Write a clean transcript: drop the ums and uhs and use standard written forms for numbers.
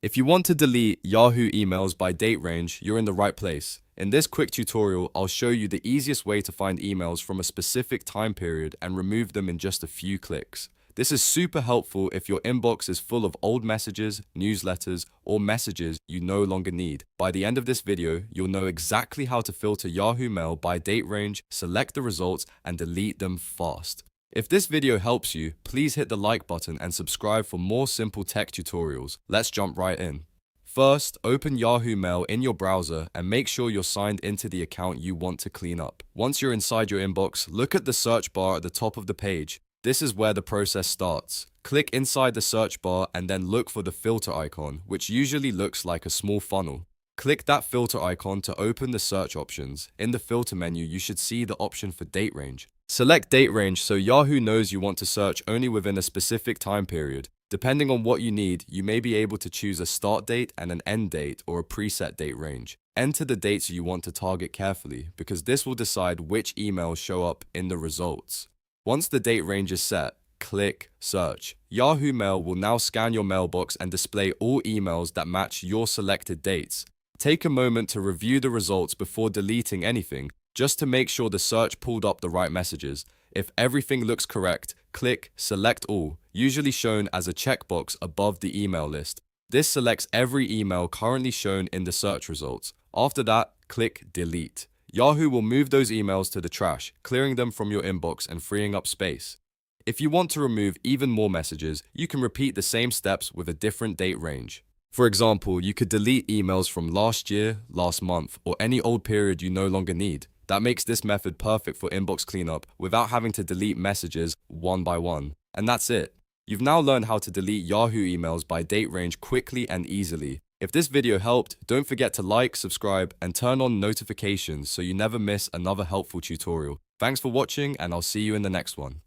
If you want to delete Yahoo emails by date range, you're in the right place. In this quick tutorial, I'll show you the easiest way to find emails from a specific time period and remove them in just a few clicks. This is super helpful if your inbox is full of old messages, newsletters, or messages you no longer need. By the end of this video, you'll know exactly how to filter Yahoo Mail by date range, select the results, and delete them fast. If this video helps you, please hit the like button and subscribe for more simple tech tutorials. Let's jump right in. First, open Yahoo Mail in your browser and make sure you're signed into the account you want to clean up. Once you're inside your inbox, look at the search bar at the top of the page. This is where the process starts. Click inside the search bar and then look for the filter icon, which usually looks like a small funnel. Click that filter icon to open the search options. In the filter menu, you should see the option for date range. Select date range so Yahoo knows you want to search only within a specific time period. Depending on what you need, you may be able to choose a start date and an end date or a preset date range. Enter the dates you want to target carefully because this will decide which emails show up in the results. Once the date range is set, click Search. Yahoo Mail will now scan your mailbox and display all emails that match your selected dates. Take a moment to review the results before deleting anything, just to make sure the search pulled up the right messages. If everything looks correct, click Select All, usually shown as a checkbox above the email list. This selects every email currently shown in the search results. After that, click Delete. Yahoo will move those emails to the trash, clearing them from your inbox and freeing up space. If you want to remove even more messages, you can repeat the same steps with a different date range. For example, you could delete emails from last year, last month, or any old period you no longer need. That makes this method perfect for inbox cleanup without having to delete messages one by one. And that's it. You've now learned how to delete Yahoo emails by date range quickly and easily. If this video helped, don't forget to like, subscribe, and turn on notifications so you never miss another helpful tutorial. Thanks for watching, and I'll see you in the next one.